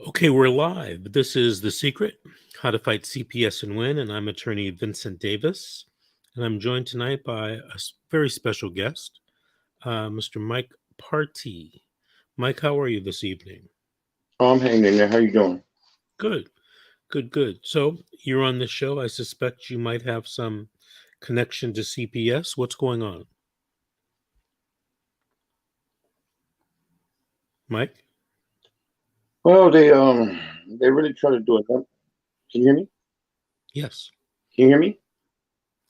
Okay, we're live. This is The Secret, How to Fight CPS and Win, and I'm attorney Vincent Davis. And I'm joined tonight by a very special guest, Mr. Mike Party. Mike, how are you this evening? Oh, I'm hanging in there. How you doing? Good, good. So you're on the show. I suspect you might have some connection to CPS. What's going on? Mike? Well, they really try to do it. Can you hear me? Yes. Can you hear me?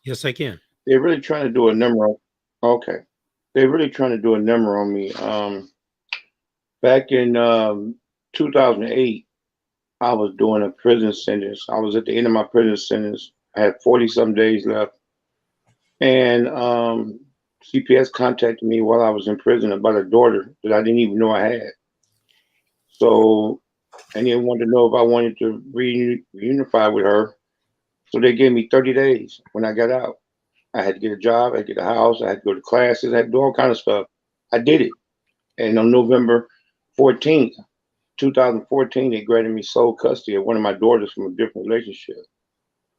Yes, I can. They're really trying to do a number on. Okay, they're really trying to do a number on me. Back in 2008, I was doing a prison sentence. I was at the end of my prison sentence. I had 40 some days left, and CPS contacted me while I was in prison about a daughter that I didn't even know I had. So, and they wanted to know if I wanted to reunify with her. So they gave me 30 days when I got out. I had to get a job, I had to get a house, I had to go to classes, I had to do all kind of stuff. I did it. And on November 14th, 2014, they granted me sole custody of one of my daughters from a different relationship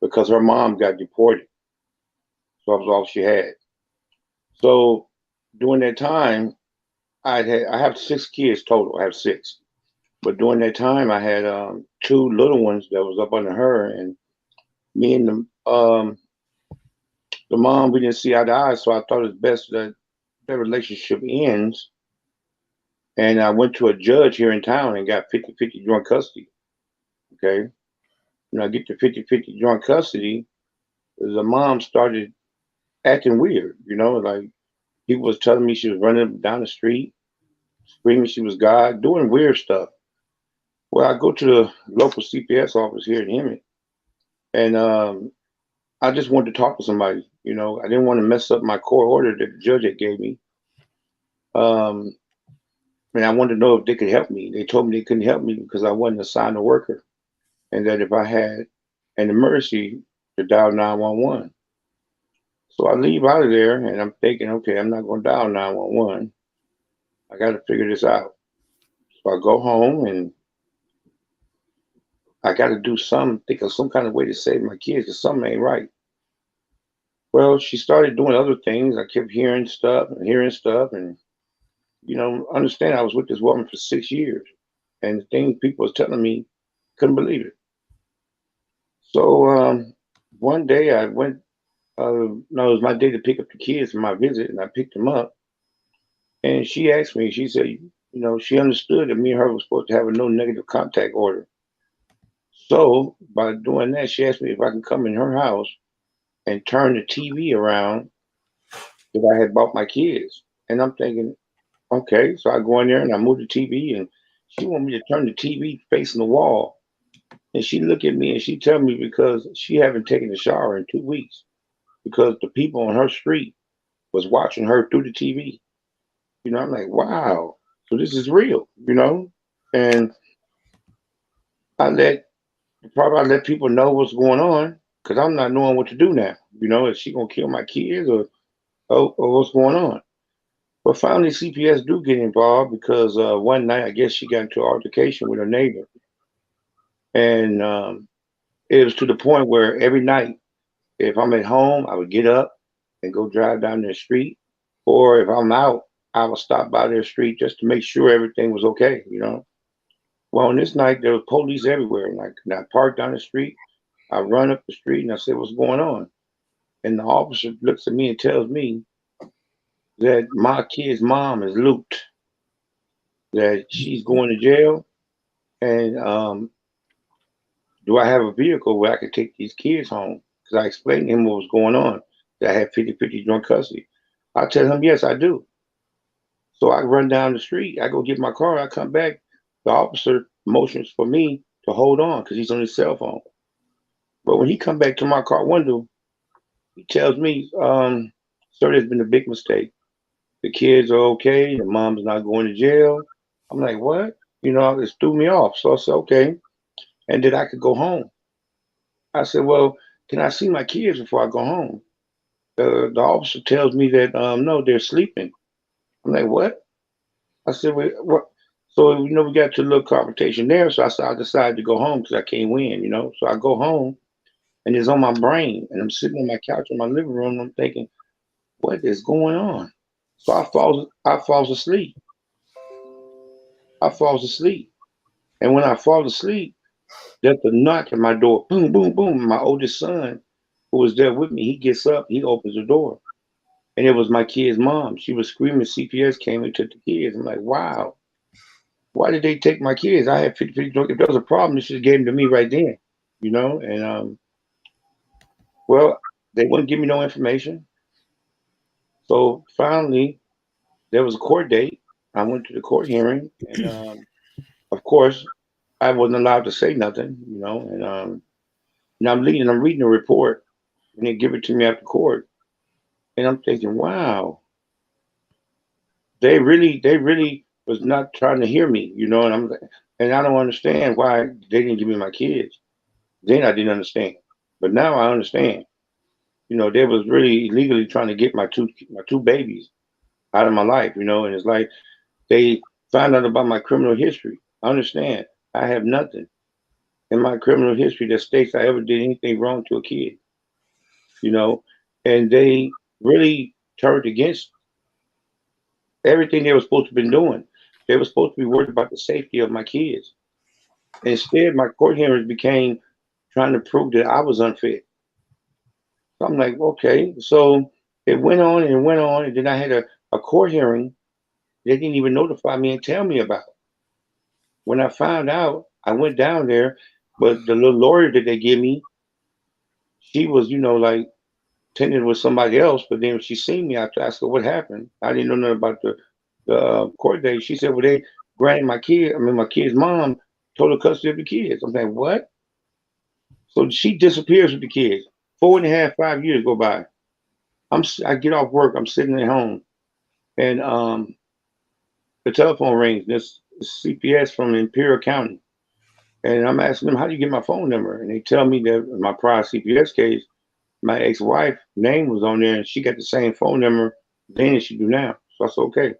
because her mom got deported. So I was all she had. So during that time, I have 6 kids total. I have six. But during that time, I had two little ones that was up under her, and me and the mom, we didn't see eye to eye, so I thought it was best that that relationship ends. And I went to a judge here in town and got 50-50 joint custody. Okay. When I get to 50-50 joint custody, the mom started acting weird, like people was telling me she was running down the street, screaming she was God, doing weird stuff. Well, I go to the local CPS office here in Hemet, and I just wanted to talk to somebody. I didn't want to mess up my court order that the judge had gave me. Um, and I wanted to know if they could help me. They told me they couldn't help me because I wasn't assigned a worker, and that if I had an emergency, to dial 911. So I leave out of there, and I'm thinking, okay, I'm not going to dial 911. I got to figure this out. So I go home, and I got to do some, think of some kind of way to save my kids because something ain't right. Well, she started doing other things. I kept hearing stuff, and understand I was with this woman for 6 years, and the things people was telling me, couldn't believe it. So one day I went. No, it was my day to pick up the kids for my visit, and I picked them up. And she asked me. She said, she understood that me and her were supposed to have a no negative contact order. So by doing that, she asked me if I can come in her house and turn the TV around that I had bought my kids. And I'm thinking, okay. So I go in there and I move the TV, and she want me to turn the TV facing the wall. And she look at me and she tell me because she haven't taken a shower in 2 weeks because the people on her street was watching her through the TV. I'm like, wow, so this is real. And I let people know what's going on because I'm not knowing what to do now. Is she gonna kill my kids or what's going on? But finally, CPS do get involved because one night I guess she got into an altercation with her neighbor, and it was to the point where every night, if I'm at home, I would get up and go drive down their street, or if I'm out, I would stop by their street just to make sure everything was okay. Well, on this night there was police everywhere. Like, and I parked down the street, I run up the street, and I said, "What's going on?" And the officer looks at me and tells me that my kid's mom is looped, that she's going to jail, and do I have a vehicle where I could take these kids home? Because I explained to him what was going on, that I had 50-50 joint custody. I tell him, yes, I do. So I run down the street, I go get my car, I come back, the officer motions for me to hold on because he's on his cell phone. But when he come back to my car window, he tells me, sir, there's been a big mistake. The kids are okay, the mom's not going to jail. I'm like, what? It threw me off. So I said, okay. And that I could go home. I said, well, can I see my kids before I go home? The officer tells me that no, they're sleeping. I'm like, what? I said, wait, what? So, we got to a little confrontation there. So I decided to go home because I can't win. So I go home and it's on my brain. And I'm sitting on my couch in my living room. And I'm thinking, what is going on? So I falls asleep. I falls asleep. And when I fall asleep, there's a knock at my door. Boom, boom, boom. My oldest son, who was there with me, he gets up, he opens the door. And it was my kid's mom. She was screaming, CPS came and took the kids. I'm like, wow, why did they take my kids? I had 50. If there was a problem, they should have gave them to me right then. And well, they wouldn't give me no information. So finally, there was a court date. I went to the court hearing, and of course, I wasn't allowed to say nothing. And I'm reading the report, and they give it to me after court, and I'm thinking, wow, they really was not trying to hear me. And I don't understand why they didn't give me my kids. Then I didn't understand, but now I understand. They was really illegally trying to get my two babies out of my life. And it's like they found out about my criminal history. I understand. I have nothing in my criminal history that states I ever did anything wrong to a kid. You know, and they really turned against everything they were supposed to have been doing. They were supposed to be worried about the safety of my kids. Instead, my court hearings became trying to prove that I was unfit. So I'm like, okay. So it went on and went on, and then I had a court hearing they didn't even notify me and tell me about. When I found out, I went down there, but the little lawyer that they give me, she was, like tending with somebody else. But then when she seen me, I asked her what happened. I didn't know nothing about the court date. She said, well, they granted my kid's mom total custody of the kids. I'm like, what? So she disappears with the kids. 4.5, 5 years go by. I get off work. I'm sitting at home, and the telephone rings. This CPS from Imperial County, and I'm asking them, "How do you get my phone number?" And they tell me that in my prior CPS case, my ex-wife name was on there, and she got the same phone number then as she do now. So I said, "Okay,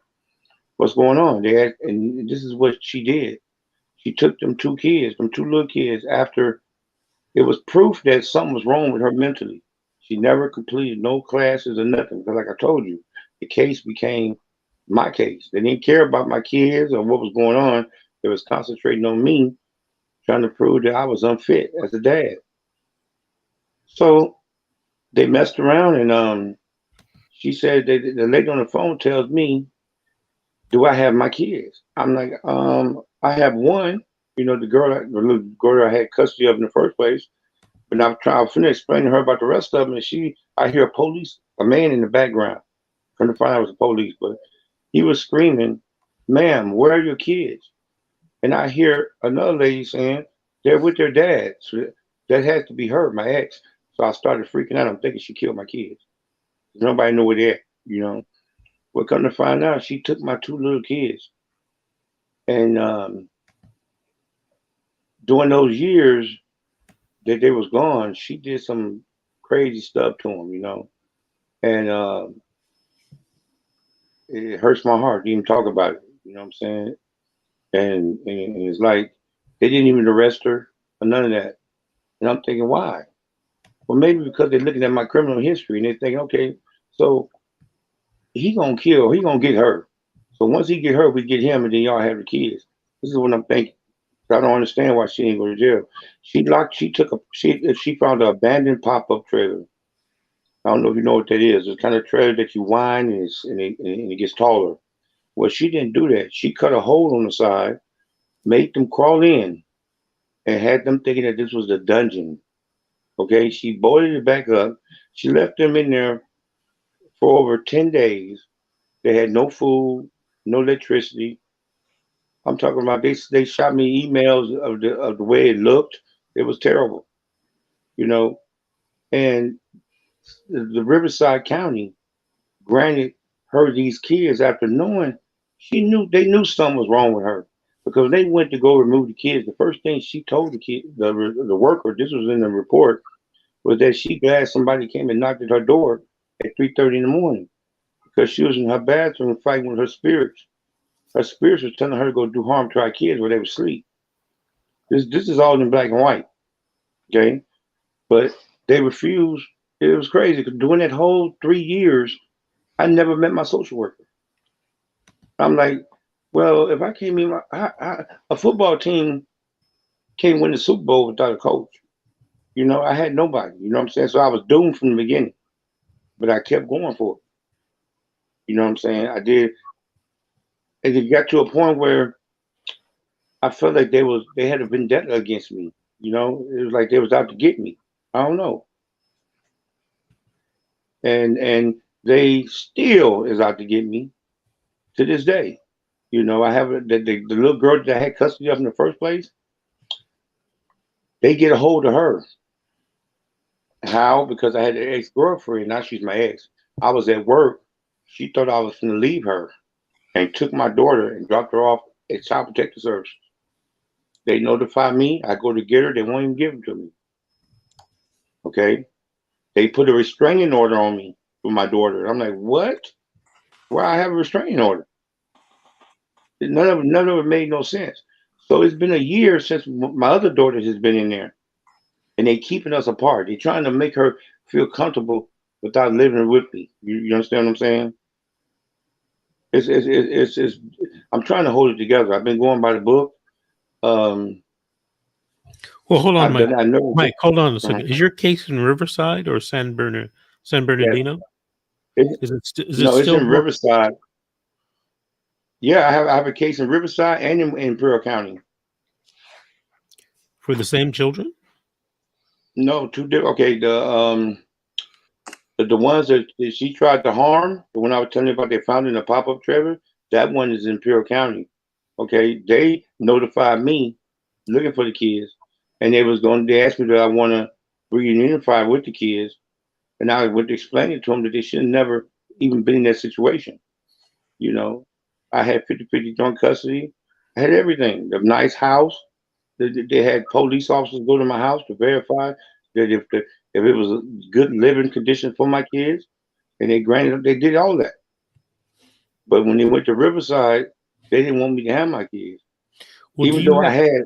what's going on?" And this is what she did. She took them two little kids, after it was proof that something was wrong with her mentally. She never completed no classes or nothing. Because, like I told you, the case became my case. They didn't care about my kids or what was going on. They was concentrating on me, trying to prove that I was unfit as a dad. So they messed around, and she said that the lady on the phone tells me, "Do I have my kids?" I'm like, I have one. The little girl I had custody of in the first place. But I was finna explain to her about the rest of them, and I hear a man in the background. Couldn't find out it was the police, but he was screaming, "Ma'am, where are your kids?" And I hear another lady saying, "They're with their dad." So that has to be her, my ex. So I started freaking out. I'm thinking she killed my kids. Nobody knew where they're at. But come to find out, she took my two little kids. And during those years that they was gone, she did some crazy stuff to them. And it hurts my heart to even talk about it. You know what I'm saying? And it's like they didn't even arrest her or none of that. And I'm thinking, why? Well, maybe because they're looking at my criminal history and they're thinking, okay, so he gonna get her. So once he get her, we get him, and then y'all have the kids. This is what I'm thinking. I don't understand why she didn't go to jail. She found an abandoned pop up trailer. I don't know if you know what that is. It's kind of trailer that you wind and it gets taller. Well, she didn't do that. She cut a hole on the side, made them crawl in, and had them thinking that this was the dungeon. Okay, she boarded it back up. She left them in there for over 10 days. They had no food, no electricity. I'm talking about they shot me emails of the way it looked. It was terrible, you know. And the Riverside County granted her these kids after knowing they knew something was wrong with her because they went to go remove the kids. The first thing she told the worker, this was in the report, was that she glad somebody came and knocked at her door at 3:30 in the morning because she was in her bathroom fighting with her spirits. Her spirits was telling her to go do harm to our kids while they were asleep. This is all in black and white, okay? But they refused. It was crazy because during that whole 3 years, I never met my social worker. I'm like, well, if I can't meet a football team can't win the Super Bowl without a coach. You know, I had nobody. You know what I'm saying? So I was doomed from the beginning, but I kept going for it. You know what I'm saying? I did, and it got to a point where I felt like they had a vendetta against me. You know, it was like they was out to get me. I don't know, and they still is out to get me to this day. You know, I have the little girl that I had custody of in the first place. They get a hold of her. How? Because I had an ex girlfriend. Now she's my ex. I was at work. She thought I was going to leave her and took my daughter and dropped her off at Child Protective Services. They notify me. I go to get her. They won't even give them to me. Okay. They put a restraining order on me for my daughter. I'm like, what? Where I have a restraining order? None of it made no sense. So it's been a year since my other daughter has been in there, and they keeping us apart. They trying to make her feel comfortable without living with me. You understand what I'm saying? It's I'm trying to hold it together. I've been going by the book. Um, Well, hold on, I've Mike. done. I know. Mike, hold on a Uh-huh. second. Is your case in Riverside or San Yeah. Bernardino? It, Is it no, it's still in Riverside. Yeah, I have a case in Riverside and in Imperial County. for the same children? No, two different. Okay, the ones that she tried to harm, the one I was telling you about, they found in a pop up trailer. That one is in Imperial County. Okay, they notified me looking for the kids, and they was going. They asked me that I want to reunify with the kids, and I went to explain it to them that they should have never even been in that situation. You know, I had 50-50 joint custody. I had everything. The nice house. They had police officers go to my house to verify that if it was a good living condition for my kids, and they granted they did all that. But when they went to Riverside, they didn't want me to have my kids, Well, do even you though I have had.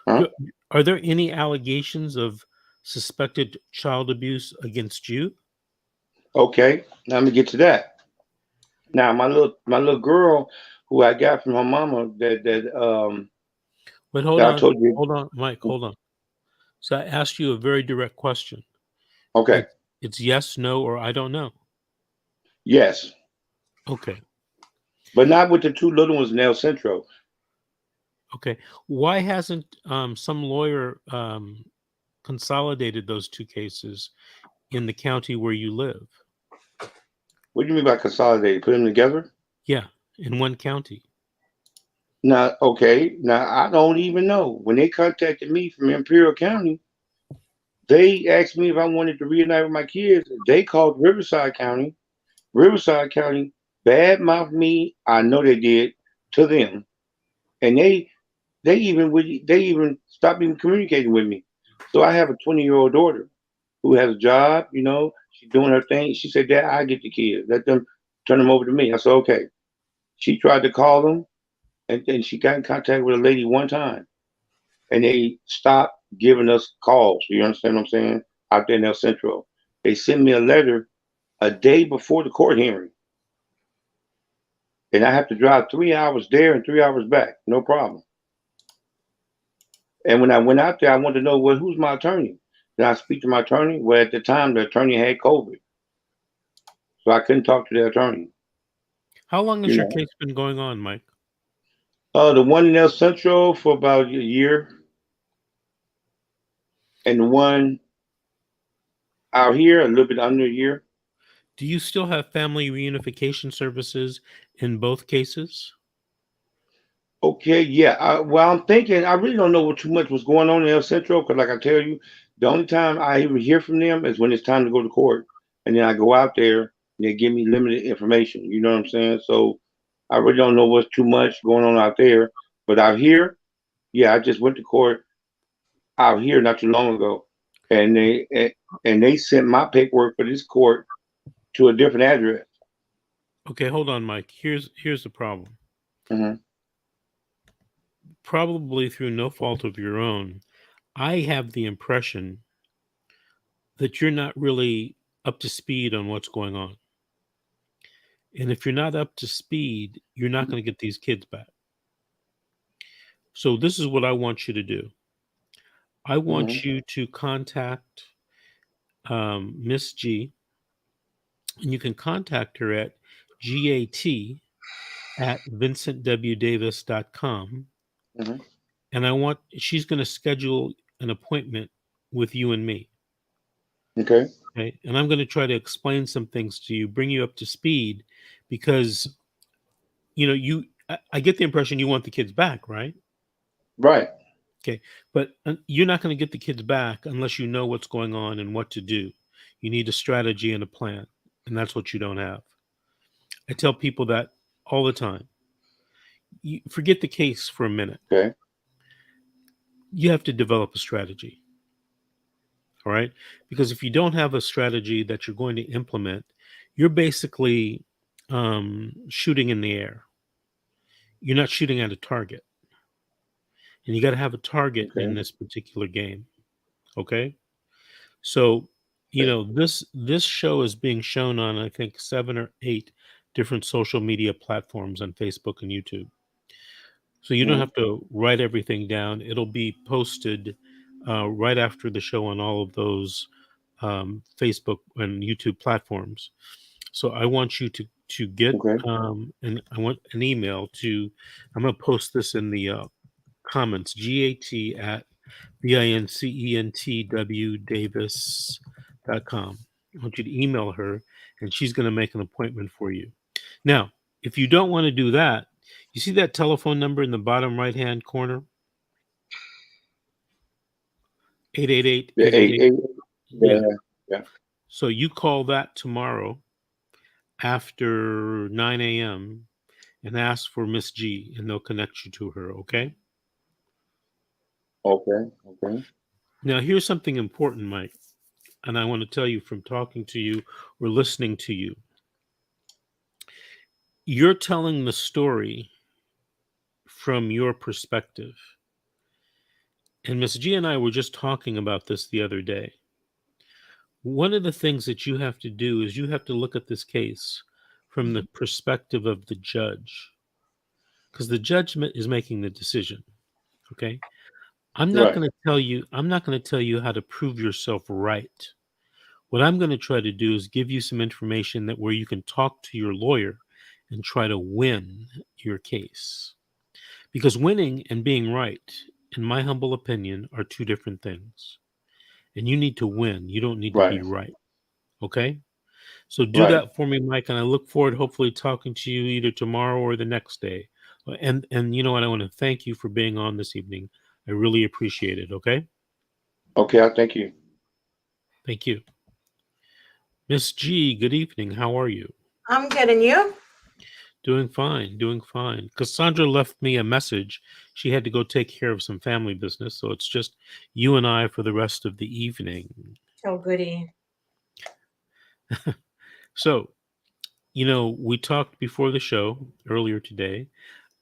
Huh? do, are there any allegations of suspected child abuse against you? Okay, now let me get to that. Now my little girl who I got from her mama But that I told you. hold on, Mike, hold on. So I asked you a very direct question. Okay, It, it's yes, no, or I don't know. yes, Okay, but not with the two little ones in El Centro. okay. Why hasn't some lawyer consolidated those two cases in the county where you live? What do you mean by consolidated? Put them together? Yeah, in one county. Now, okay, now I don't even know. When they contacted me from Imperial County, they asked me if I wanted to reunite with my kids. They called Riverside County. Riverside County badmouthed me. I know they did to them, and they even stopped even communicating with me. So I have a 20-year-old daughter who has a job. You know, she's doing her thing. She said, "Dad, I get the kids. Let them turn them over to me." I said, "Okay." She tried to call them, and then she got in contact with a lady one time, and they stopped giving us calls. You understand what I'm saying? Out there in El Centro, they sent me a letter a day before the court hearing, and I have to drive 3 hours there and 3 hours back. No problem. And when I went out there, I wanted to know, well, who's my attorney? Did I speak to my attorney? Well, at the time, the attorney had COVID, so I couldn't talk to the attorney. How long You has your know, case been going on, Mike? the one in El Centro for about a year, and the one out here a little bit under a year. Do you still have family reunification services in both cases? Okay, yeah. Well, I'm thinking I really don't know what too much was going on in El Centro because, like I tell you, the only time I even hear from them is when it's time to go to court, and then I go out there and they give me limited information. You know what I'm saying? So I really don't know what's too much going on out there. But out here, yeah, I just went to court out here not too long ago, and they sent my paperwork for this court to a different address. Okay, hold on, Mike. Here's the problem. Mm-hmm. Probably through no fault of your own, I have the impression that you're not really up to speed on what's going on. And if you're not up to speed, you're not going to get these kids back. So this is what I want you to do. I Mm-hmm. want you to contact Miss G, and you can contact her at gat@vincentwdavis.com. Mm-hmm. And she's going to schedule an appointment with you and me. Okay. Okay. And I'm going to try to explain some things to you, bring you up to speed, because, I get the impression you want the kids back, right? Right. Okay. But you're not going to get the kids back unless you know what's going on and what to do. You need a strategy and a plan. And that's what you don't have. I tell people that all the time. You forget the case for a minute. Okay. You have to develop a strategy. All right. Because if you don't have a strategy that you're going to implement, you're basically shooting in the air. You're not shooting at a target. And you got to have a target in Okay. this particular game. Okay. So, Okay. this show is being shown on, I think, 7 or 8 different social media platforms on Facebook and YouTube. So you don't Mm-hmm. have to write everything down. It'll be posted right after the show on all of those Facebook and YouTube platforms. So I want you to get Okay. and I want an email to. I'm going to post this in the comments. GAT@VINCENTW Davis.com. I want you to email her, and she's going to make an appointment for you. Now, if you don't want to do that, you see that telephone number in the bottom right hand corner? 888 Yeah. eight eight Eight. eight. Eight. Yeah. Yeah. Yeah. So you call that tomorrow after 9 a.m. and ask for Miss G, and they'll connect you to her. Okay. Okay. Okay. Now, here's something important, Mike, and I want to tell you from talking to you or listening to you. You're telling the story from your perspective. And Miss G and I were just talking about this the other day. One of the things that you have to do is you have to look at this case from the perspective of the judge, because the judge is making the decision. Okay. Right. I'm not going to tell you how to prove yourself right. What I'm going to try to do is give you some information that where you can talk to your lawyer and try to win your case. Because winning and being right, in my humble opinion, are two different things. And you need to win. You don't need to be Right. right. Okay? So do Right. that for me, Mike, and I look forward hopefully talking to you either tomorrow or the next day. And you know what? I want to thank you for being on this evening. I really appreciate it. Okay? Okay. I thank you. Thank you. Miss G, good evening. How are you? I'm good, and you? Doing fine, doing fine. Cassandra left me a message. She had to go take care of some family business, so it's just you and I for the rest of the evening. Oh, goody. So, we talked before the show earlier today.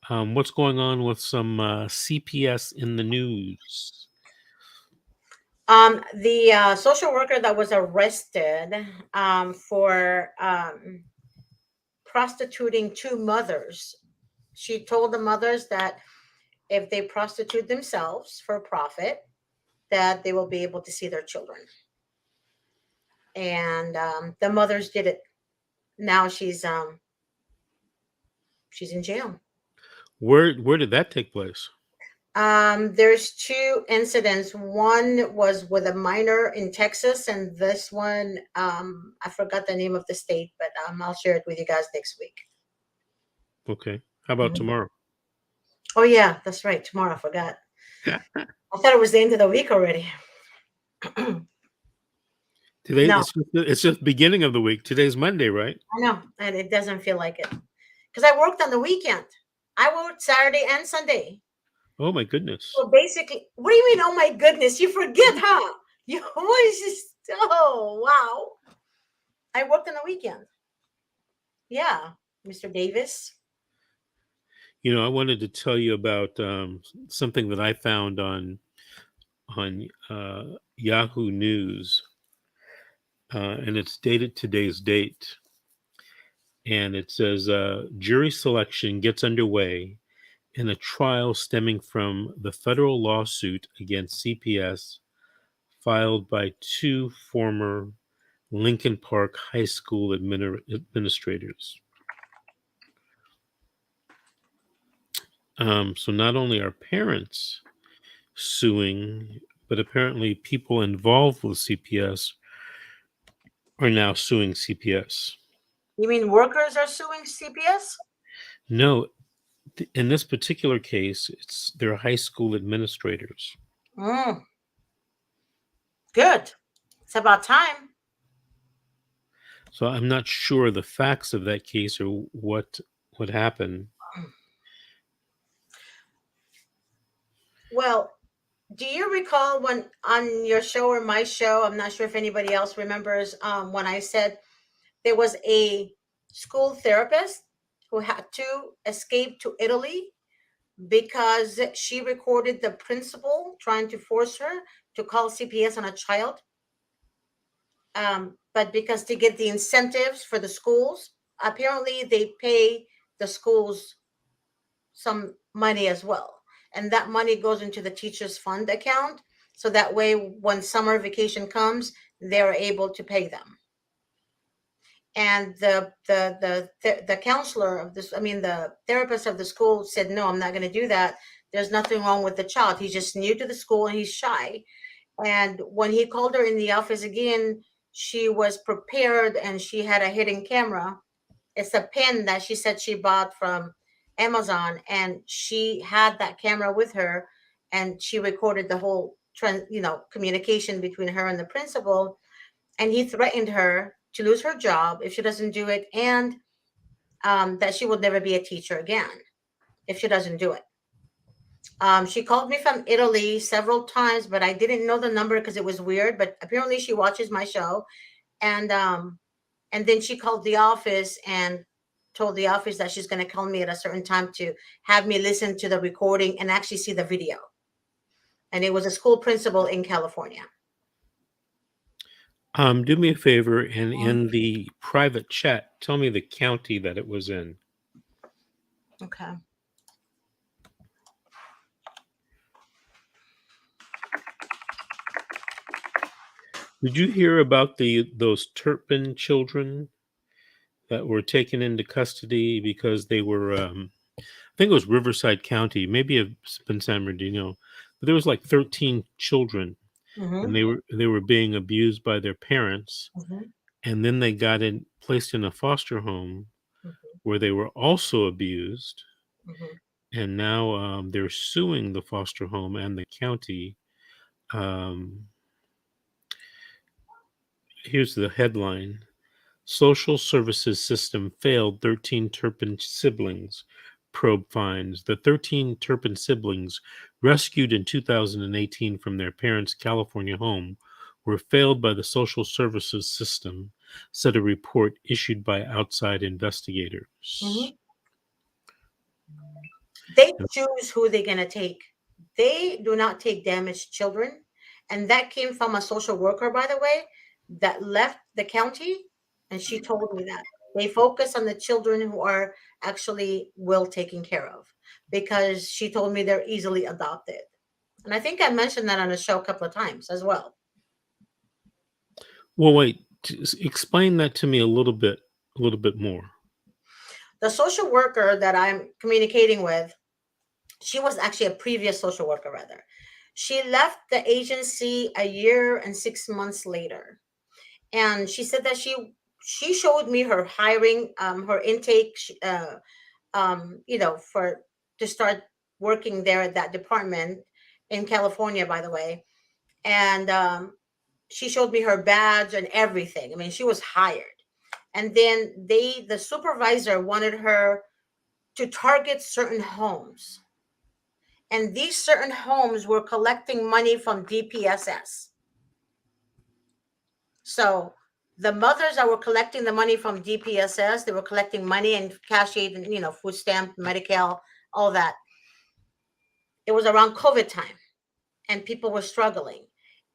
What's going on with some CPS in the news? The social worker that was arrested for prostituting two mothers. She told the mothers that if they prostitute themselves for profit, that they will be able to see their children. And the mothers did it. Now she's in jail. Where did that take place? There's two incidents. One was with a minor in Texas, and this one, I forgot the name of the state, but I'll share it with you guys next week. Okay. How about Mhm. tomorrow? Oh yeah, that's right. Tomorrow, I forgot. I thought it was the end of the week already. Today No, it's just beginning of the week. Today's Monday, right? I know, and it doesn't feel like it because I worked on the weekend. I worked Saturday and Sunday. Oh my goodness. So basically, what do you mean? Oh my goodness, you forget, huh? You always just, oh wow. I worked on the weekend. Yeah, Mr. Davis. I wanted to tell you about something that I found on Yahoo News, and it's dated today's date. And it says jury selection gets underway in a trial stemming from the federal lawsuit against CPS filed by two former Lincoln Park High School administrators. So not only are parents suing, but apparently people involved with CPS are now suing CPS. You mean workers are suing CPS? No, in this particular case, they're high school administrators. Good. It's about time. So I'm not sure the facts of that case or what happened. Well, do you recall when on your show or my show, I'm not sure if anybody else remembers, when I said there was a school therapist who had to escape to Italy because she recorded the principal trying to force her to call CPS on a child. But because to get the incentives for the schools, apparently they pay the schools some money as well. And that money goes into the teachers' fund account. So that way, when summer vacation comes, they're able to pay them. And the counselor of this, the therapist of the school said, no, I'm not going to do that. There's nothing wrong with the child. He's just new to the school and he's shy. And when he called her in the office again, she was prepared and she had a hidden camera. It's a pen that she said she bought from Amazon, and she had that camera with her, and she recorded the whole communication between her and the principal. And he threatened her to lose her job if she doesn't do it, and that she would never be a teacher again if she doesn't do it. She called me from Italy several times, but I didn't know the number because it was weird. But apparently she watches my show. And then she called the office and told the office that she's going to call me at a certain time to have me listen to the recording and actually see the video. And it was a school principal in California. Do me a favor, and in the private chat, tell me the county that it was in. Okay. Did you hear about those Turpin children that were taken into custody because they were, I think it was Riverside County, maybe it's been San Bernardino, but there was like 13 children, and they were being abused by their parents, and then they got placed in a foster home where they were also abused, and now they're suing the foster home and the county. Here's the headline. Social services system failed 13 Turpin siblings. Probe finds the 13 Turpin siblings rescued in 2018 from their parents' California home were failed by the social services system, said a report issued by outside investigators. They choose who they're going to take. They do not take damaged children. And that came from a social worker, by the way, that left the county. And she told me that they focus on the children who are actually well taken care of, because she told me they're easily adopted. And I think I mentioned that on the show a couple of times as well. Well, wait, explain that to me a little bit more. The social worker that I'm communicating with, she was actually a previous social worker, rather. She left the agency a year and 6 months later. And she said that she showed me her hiring, her intake, for to start working there at that department in California, by the way. And she showed me her badge and everything. I mean, she was hired. And then the supervisor wanted her to target certain homes. And these certain homes were collecting money from DPSS. So the mothers that were collecting the money from DPSS, they were collecting money and cash aid and, food stamp, Medi-Cal, all that. It was around COVID time, and people were struggling,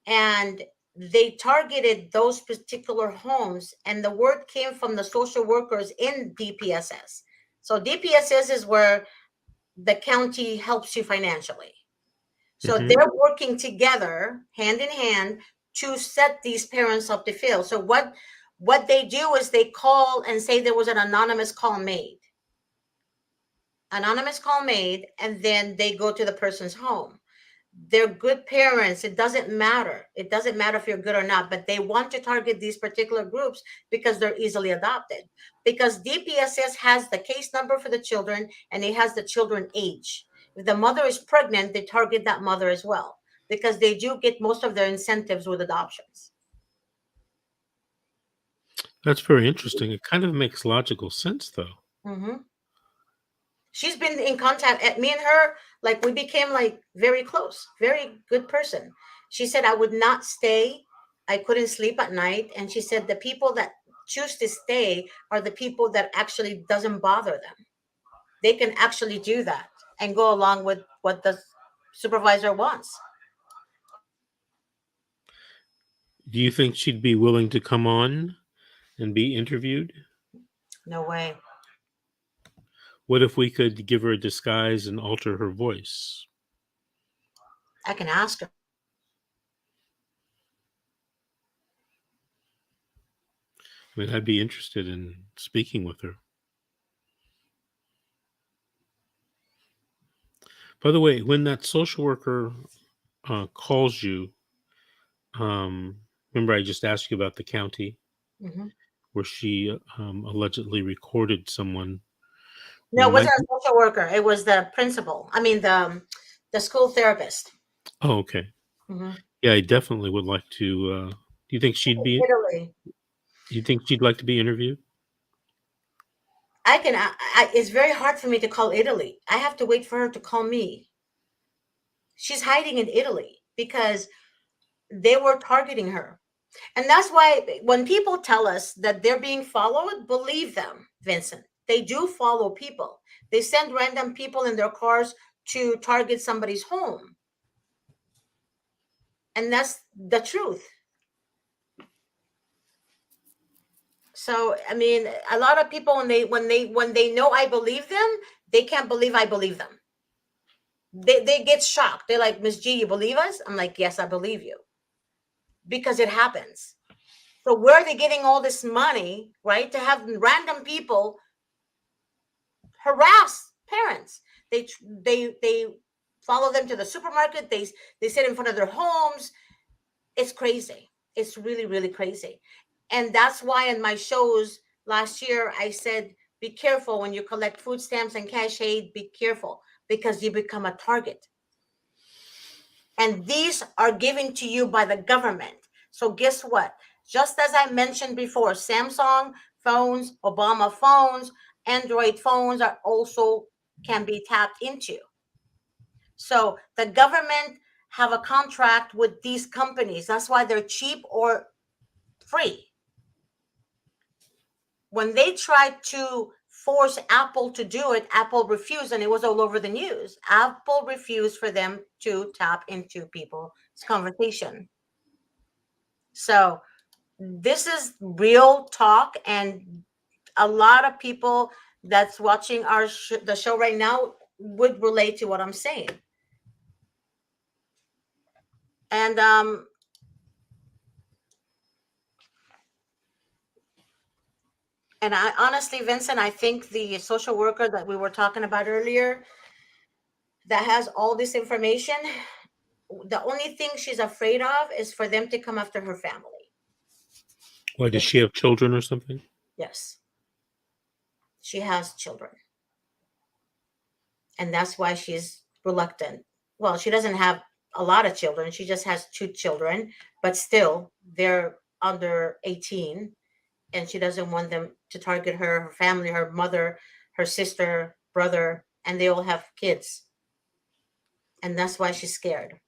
and they targeted those particular homes, and the word came from the social workers in DPSS. So DPSS is where the county helps you financially. So Mhm. they're working together hand in hand to set these parents up to fail. So what they do is they call and say there was an anonymous call made. Anonymous call made, and then they go to the person's home. They're good parents. It doesn't matter. It doesn't matter if you're good or not, but they want to target these particular groups because they're easily adopted. Because DPSS has the case number for the children, and it has the children age. If the mother is pregnant, they target that mother as well, because they do get most of their incentives with adoptions. That's very interesting. It kind of makes logical sense, though. Mm-hmm. She's been in contact at me and her, like we became like very close, very good person. She said I would not stay. I couldn't sleep at night. And she said the people that choose to stay are the people that actually doesn't bother them. They can actually do that and go along with what the supervisor wants. Do you think she'd be willing to come on and be interviewed? No way. What if we could give her a disguise and alter her voice? I can ask her. I mean, I'd be interested in speaking with her. By the way, when that social worker calls you, remember I just asked you about the county Mhm. where she allegedly recorded someone. No, it Might wasn't a social worker. It was the principal. I mean, the school therapist. Oh, okay. Mhm. Yeah, I definitely would like to. Do you think she'd be? Italy. You think she'd like to be interviewed? I can. It's very hard for me to call Italy. I have to wait for her to call me. She's hiding in Italy because they were targeting her, and that's why when people tell us that they're being followed, believe them, Vincent. They do follow people. They send random people in their cars to target somebody's home, and that's the truth. So I mean, a lot of people when they know I believe them, they can't believe I believe them. They get shocked. They're like, Miss G, you believe us? I'm like, yes, I believe you. Because it happens. So where are they getting all this money, right? To have random people harass parents. They follow them to the supermarket. They sit in front of their homes. It's crazy. It's really, really crazy. And that's why in my shows last year I said, be careful when you collect food stamps and cash aid, be careful because you become a target. And these are given to you by the government. So guess what? Just as I mentioned before, Samsung phones, Obama phones, Android phones are also can be tapped into. So the government have a contract with these companies. That's why they're cheap or free. When they tried to force Apple to do it, Apple refused, and it was all over the news. Apple refused for them to tap into people's conversation. So this is real talk, and a lot of people that's watching the show right now would relate to what I'm saying. And I honestly, Vincent, I think the social worker that we were talking about earlier that has all this information, the only thing she's afraid of is for them to come after her family. Why, does she have children or something? Yes, she has children. And that's why she's reluctant. Well, she doesn't have a lot of children. She just has 2 children, but still they're under 18, and she doesn't want them to target her family, her mother, her sister, brother, and they all have kids. And that's why she's scared.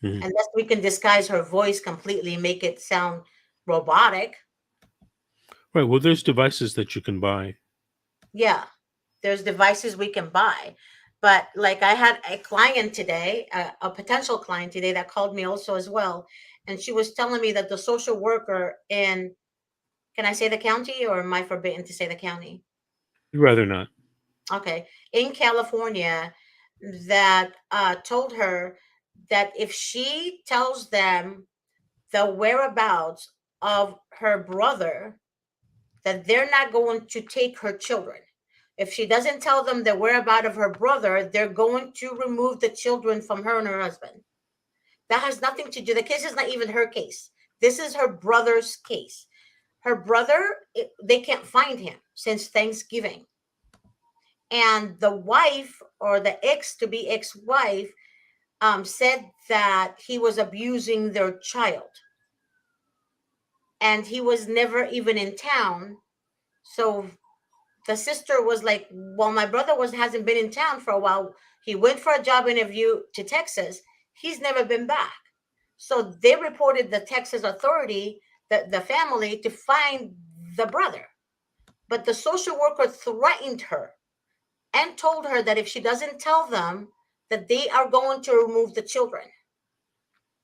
Mhm. Unless we can disguise her voice completely, make it sound robotic. Right. Well, there's devices that you can buy. Yeah, there's devices we can buy. But like I had a client today, a potential client today that called me also as well, and she was telling me that the social worker in, can I say the county or am I forbidden to say the county? You'd rather not. Okay, in California, that told her that if she tells them the whereabouts of her brother, that they're not going to take her children. If she doesn't tell them the whereabouts of her brother, they're going to remove the children from her and her husband. That has nothing to do. The case is not even her case. This is her brother's case. Her brother, they can't find him since Thanksgiving. And the wife, or the ex to be ex-wife, said that he was abusing their child. And he was never even in town. So the sister was like, well, my brother hasn't been in town for a while. He went for a job interview to Texas. He's never been back. So they reported the Texas authority, the family, to find the brother. But the social worker threatened her and told her that if she doesn't tell them, that they are going to remove the children.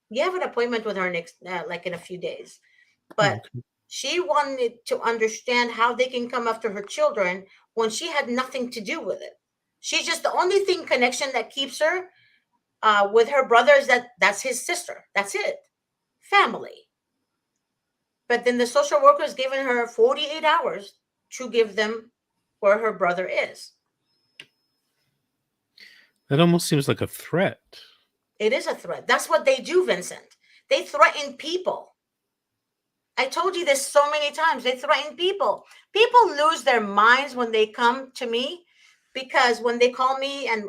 You have an appointment with her next, like in a few days. But Okay. she wanted to understand how they can come after her children when she had nothing to do with it. She's just the only thing connection that keeps her with her brother is that's his sister. That's it. Family. But then the social worker is giving her 48 hours to give them where her brother is. That almost seems like a threat. It is a threat. That's what they do, Vincent. They threaten people. I told you this so many times. They threaten people. People lose their minds when they come to me, because when they call me and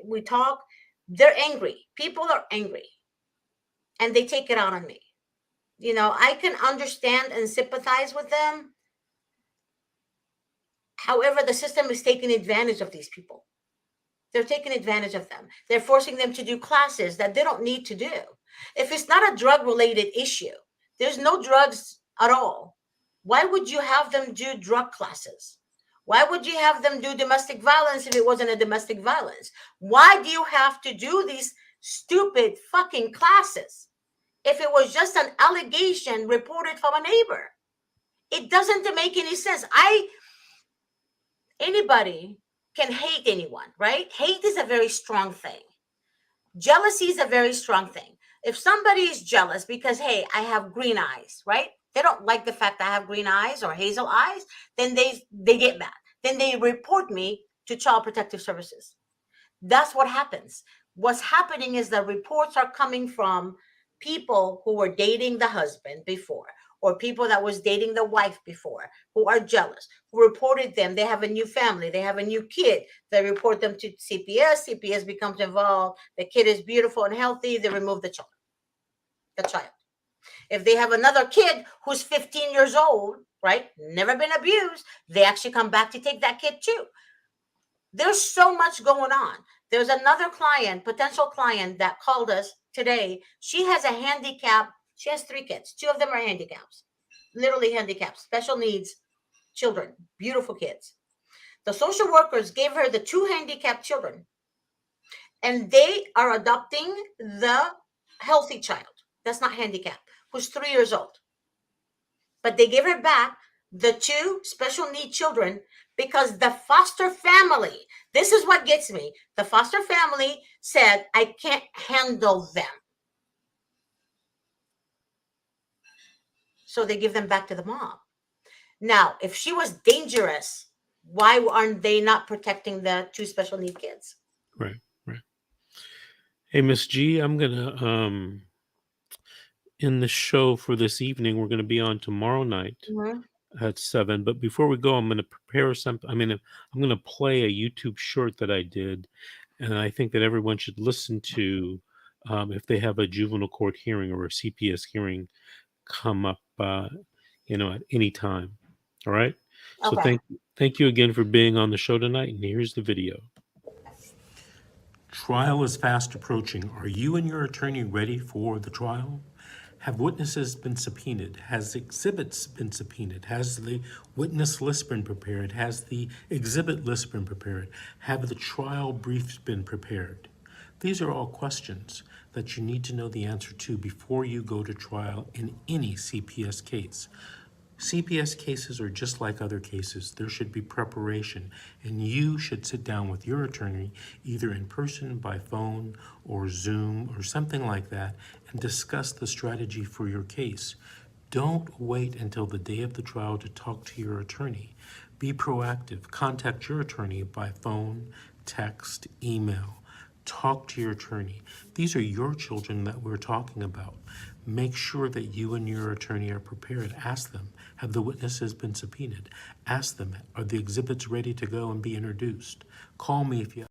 we talk, they're angry. People are angry and they take it out on me. You know, I can understand and sympathize with them. However, the system is taking advantage of these people. They're taking advantage of them. They're forcing them to do classes that they don't need to do. If it's not a drug related issue, there's no drugs at all. Why would you have them do drug classes? Why would you have them do domestic violence if it wasn't a domestic violence? Why do you have to do these stupid fucking classes if it was just an allegation reported from a neighbor? It doesn't make any sense. Anybody can hate anyone, right? Hate is a very strong thing. Jealousy is a very strong thing. If somebody is jealous because, hey, I have green eyes, right? They don't like the fact that I have green eyes or hazel eyes, then they get mad. Then they report me to Child Protective Services. That's what happens. What's happening is the reports are coming from people who were dating the husband before, or people that was dating the wife before, who are jealous, who reported them. They have a new family, they have a new kid. They report them to CPS. CPS becomes involved. The kid is beautiful and healthy. They remove the child. If they have another kid who's 15 years old, right, never been abused, they actually come back to take that kid too. There's so much going on. There's another client, potential client, that called us today. She has a handicap. She has 3 kids. 2 of them are handicaps, literally handicaps, special needs children, beautiful kids. The social workers gave her the 2 handicapped children, and they are adopting the healthy child that's not handicapped, who's 3 years old. But they gave her back the 2 special need children because the foster family, this is what gets me, the foster family said, I can't handle them. So they give them back to the mom. Now, if she was dangerous, why aren't they not protecting the 2 special need kids? Right. Hey, Miss G, I'm gonna end the show for this evening. We're gonna be on tomorrow night Mhm. at 7. But before we go, I'm gonna prepare something. I'm gonna play a YouTube short that I did, and I think that everyone should listen to if they have a juvenile court hearing or a CPS hearing come up, at any time. All right. So Okay. thank you again for being on the show tonight. And here's the video. Trial is fast approaching. Are you and your attorney ready for the trial? Have witnesses been subpoenaed? Has exhibits been subpoenaed? Has the witness list been prepared? Has the exhibit list been prepared? Have the trial briefs been prepared? These are all questions that you need to know the answer to before you go to trial in any CPS case. CPS cases are just like other cases. There should be preparation, and you should sit down with your attorney, either in person, by phone, or Zoom, or something like that, and discuss the strategy for your case. Don't wait until the day of the trial to talk to your attorney. Be proactive. Contact your attorney by phone, text, email. Talk to your attorney. These are your children that we're talking about. Make sure that you and your attorney are prepared. Ask them, have the witnesses been subpoenaed? Ask them, are the exhibits ready to go and be introduced? Call me if you